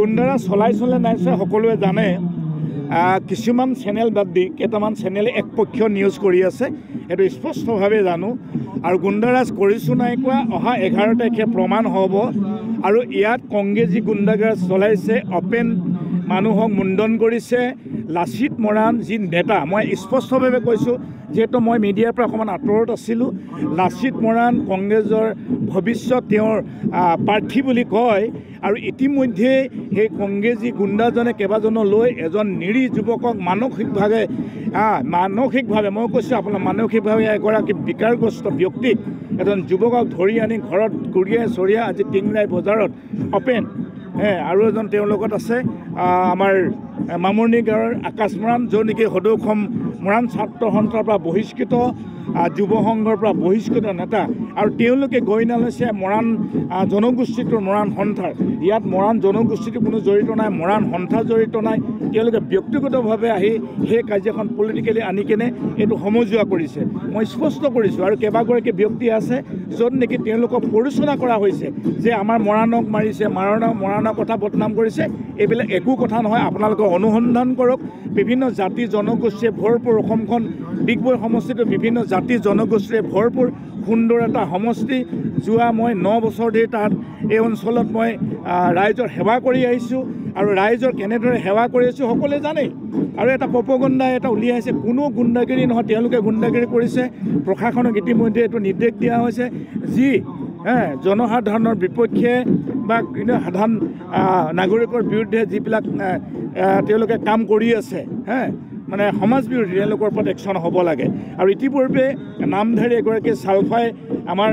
গুণ্ডাৰা চলাইছিলে নাই সকলোৱে জানে কিছুমান চেনেল বাদ দি কেইটামান চেনেলে একপক্ষীয় নিউজ কৰি আছে এটো স্পষ্টভাৱে জানো আৰু গুণ্ডাৰাজ কৰিছো নাই কোৱা অহা 11 তাৰিখে প্ৰমাণ হ'ব আৰু ইয়াত কংগ্ৰেছী গুণ্ডাৰাজ চলাইছে অপেন মানুহক মুণ্ডন কৰিছে লাচিত মৰাণ যি নেতা মই স্পষ্টভাৱে কৈছো যেটো মই মিডিয়াৰ পৰা অকমান আঁতৰত আছিলো লাচিত মৰাণ কংগ্ৰেছৰ ভৱিষ্যত তেওঁৰ প্ৰাৰ্থী বুলি কয় আৰু ইতিমধ্যে সেই কংগ্ৰেছী গুণ্ডাজনে কেবাজন লৈ এজন নিৰি যুৱকক মানসিকভাৱে মই কৈছো আপোনাৰ মানসিকভাৱে এগৰাকী বিকাৰগ্ৰস্ত ব্যক্তিক এজন যুৱকক ধৰি আনি ঘৰত গুৰিয়াই চৰিয়া আজি টিংৰাই বজাৰত অপেন আৰু এজন তেওঁৰ লগত আছে আমাৰ মামৰণি গাঁৱৰ আকাশ মৰাণ যো নেকি সদৌখম মৰাণ ছাত্ৰ সন্থাৰ পৰা বহিষ্কৃত যুৱ সংঘৰ পৰা বহিষ্কৃত নেতা আৰু তেওঁলোকে গইনা লৈছে মৰাণ জনগোষ্ঠীটোৰ মৰাণ সন্থাৰ ইয়াত মৰাণ জনগোষ্ঠীটো কোনো জড়িত নাই মৰাণ সন্থা জড়িত নাই তেওঁলোকে ব্যক্তিগতভাৱে আহি সেই কাৰ্যখন পলিটিকেলি আনি কেনে এইটো সমজুৱা কৰিছে মই স্পষ্ট কৰিছোঁ আৰু কেইবাগৰাকী ব্যক্তি আছে য'ত নেকি তেওঁলোকক পৰিচনা কৰা হৈছে যে আমাৰ মৰাণক মাৰিছে মৰাণৰ কথা বদনাম কৰিছে এইবিলাক একো কথা নহয় আপোনালোকে অনুসন্ধান কৰক বিভিন্ন জাতি জনগোষ্ঠীয়ে ভৰপূৰ অসমখন ডিগবৈ সমষ্টিটো বিভিন্ন জাতি জনগোষ্ঠীয়ে ভৰপূৰ সুন্দৰ এটা সমষ্টি যোৱা মই 9 বছৰ ধৰি তাত এই অঞ্চলত মই ৰাইজৰ সেৱা কৰি আহিছোঁ আৰু ৰাইজৰ কেনেদৰে সেৱা কৰি আছোঁ সকলোৱে জানে আৰু এটা প্ৰপগণ্ডা এটা উলিয়াইছে কোনো গুণ্ডাগিৰি নহয় তেওঁলোকে গুণ্ডাগিৰি কৰিছে প্ৰশাসনক ইতিমধ্যে এইটো নিৰ্দেশ দিয়া হৈছে যি জনসাধাৰণৰ বিপক্ষে বা সাধাৰণ নাগৰিকৰ বিৰুদ্ধে যিবিলাক তেওঁলোকে কাম কৰি আছে মানে সমাজ বিৰোধী তেওঁলোকৰ ওপৰত একশ্যন হ'ব লাগে আৰু ইতিপূৰ্বে নামধাৰী এগৰাকী চালফাই আমাৰ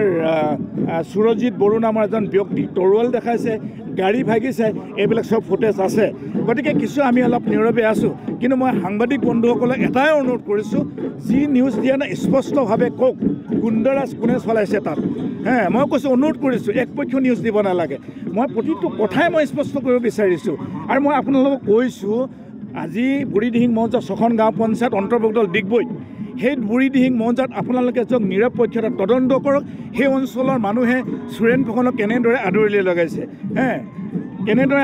সুৰজিৎ বড়ো নামৰ এজন ব্যক্তি তৰোৱাল দেখাইছে গাড়ী ভাগিছে এইবিলাক সব ফুটেজ আছে গতিকে কিছু আমি অলপ নীৰৱে আছোঁ কিন্তু মই সাংবাদিক বন্ধুসকলক এটাই অনুৰোধ কৰিছোঁ যি নিউজ দিয়া নাই স্পষ্টভাৱে কওক গুণ্ডাৰাজ কোনে চলাইছে তাত মই কৈছোঁ অনুৰোধ কৰিছোঁ একপক্ষীয় নিউজ দিব নালাগে মই প্ৰতিটো কথাই মই স্পষ্ট কৰিব বিচাৰিছোঁ আৰু মই আপোনালোকক কৈছোঁ আজি বুঢ়ীদিহিং মৌজাত 6খন গাঁও পঞ্চায়ত অন্তৰ্ভুক্ত ডিগবৈ সেই বুঢ়ীদিহিং মৌজাত আপোনালোকে য'ত নিৰপেক্ষতা তদন্ত কৰক সেই অঞ্চলৰ মানুহে সুৰেণ ফুকনক কেনেদৰে আদৰি লগাইছে কেনেদৰে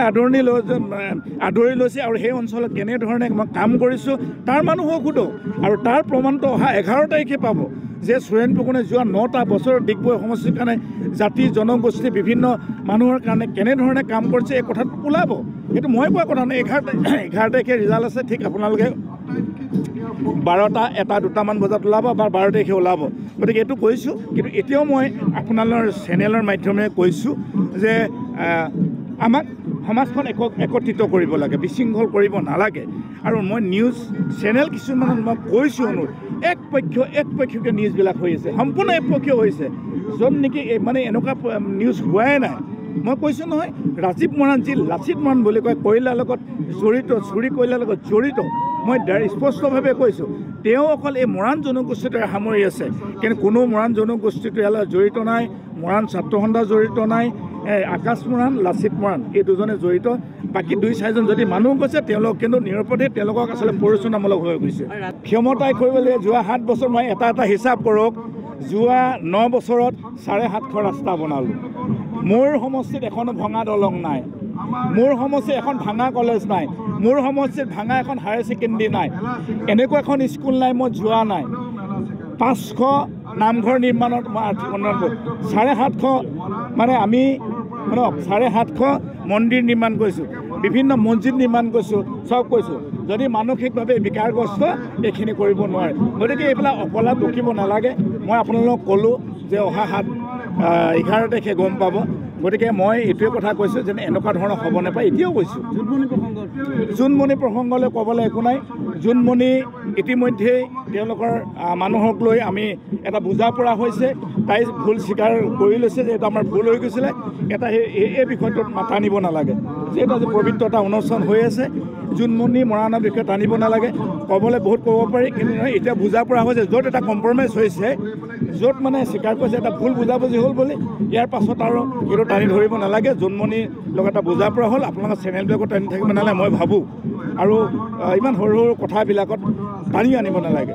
আদৰি লৈছে আৰু সেই অঞ্চলত কেনেধৰণে মই কাম কৰিছোঁ তাৰ মানুহক সোধক আৰু তাৰ প্ৰমাণটো অহা 11 তাৰিখে পাব যে সুৰেণ ফুকনে যোৱা 9টা বছৰ ডিগবৈ সমষ্টিৰ কাৰণে জাতি জনগোষ্ঠী বিভিন্ন মানুহৰ কাৰণে কেনেধৰণে কাম কৰিছে এই কথাটো ওলাব এইটো মই কোৱা কথা নাই 11 তাৰিখে ৰিজাল্ট আছে ঠিক আপোনালোকে 12টা 1টা 2টামান বজাত ওলাব বা 12 তাৰিখে ওলাব গতিকে এইটো কৈছোঁ কিন্তু এতিয়াও মই আপোনালোকৰ চেনেলৰ মাধ্যমেৰে কৈছোঁ যে আমাক সমাজখন একত্ৰিত কৰিব লাগে বিশৃংখল কৰিব নালাগে আৰু মই নিউজ চেনেল কিছুমানত মই কৈছোঁ অনুৰোধ একপক্ষীয় নিউজবিলাক হৈ আছে সম্পূৰ্ণ একপক্ষীয় হৈছে য'ত নেকি মানে এনেকুৱা নিউজ হোৱাই নাই মই কৈছোঁ নহয় ৰাজীৱ মৰাণ যি লাচিত মৰাণ বুলি কয় কয়লাৰ লগত জড়িত চুৰি কয়লাৰ লগত জড়িত মই স্পষ্টভাৱে কৈছোঁ তেওঁ অকল এই মৰাণ জনগোষ্ঠীটোৱে সামৰি আছে কিন্তু কোনো মৰাণ জনগোষ্ঠীটো ইয়ালৈ জড়িত নাই মৰাণ ছাত্ৰ সন্থা জড়িত নাই আকাশ মৰাণ লাচিত মৰাণ এই দুজনে জড়িত বাকী 2-4জন যদি মানুহ গৈছে তেওঁলোক কিন্তু নিৰপেক্ষ তেওঁলোকক আচলতে পৰিচালনামূলক হৈ গৈছে ক্ষমতাই কৰিবলৈ যোৱা 7 বছৰ মই এটা হিচাপ কৰক যোৱা 9 বছৰত 750 ৰাস্তা বনালোঁ মোৰ সমষ্টিত এখনো ভঙা দলং নাই মোৰ সমষ্টিত এখন ভাঙা কলেজ নাই মোৰ সমষ্টিত ভাঙা এখন হায়াৰ ছেকেণ্ডেৰী নাই এনেকুৱা এখন স্কুল নাই মই যোৱা নাই 500 নামঘৰ নিৰ্মাণত মই আৰ্থিক অনুদান 750 মানে আমি 750 মন্দিৰ নিৰ্মাণ কৰিছোঁ বিভিন্ন মছজিদ নিৰ্মাণ কৰিছোঁ চব কৈছোঁ যদি মানসিকভাৱে বিকাৰগ্ৰস্ত এইখিনি কৰিব নোৱাৰে গতিকে এইবিলাক অপলাপ বকিব নালাগে মই আপোনালোকক ক'লোঁ যে অহা 11 তাৰিখে গম পাব গতিকে মই এইটোৱে কথা কৈছোঁ যে এনেকুৱা ধৰণৰ হ'ব নাপায় এতিয়াও কৈছোঁ জোনমণি প্ৰসংগলৈ ক'বলৈ একো নাই জোনমণি ইতিমধ্যেই তেওঁলোকৰ মানুহক লৈ আমি এটা বুজা পৰা হৈছে তাই ভুল স্বীকাৰ কৰি লৈছে যে এইটো আমাৰ ভুল হৈ গৈছিলে এটা এই বিষয়টোত টানিব নালাগে যিহেতু আজি পবিত্ৰ এটা অনুষ্ঠান হৈ আছে জোনমণি মৰাণৰ বিষয়ে টানিব নালাগে ক'বলৈ বহুত ক'ব পাৰি কিন্তু এতিয়া বুজা পৰা হৈছে য'ত এটা কম্প্ৰমাইজ হৈছে য'ত মানে স্বীকাৰ কৰিছে এটা ভুল বুজাবুজি হ'ল বুলি ইয়াৰ পাছত আৰু এইটো টানি ধৰিব নালাগে জোনমণিৰ লগত এটা বুজা পৰা হ'ল আপোনালোকৰ চেনেলবিলাকত টানি থাকিব নালাগে মই ভাবোঁ আৰু ইমান সৰু কথাবিলাকত টানি আনিব নালাগে।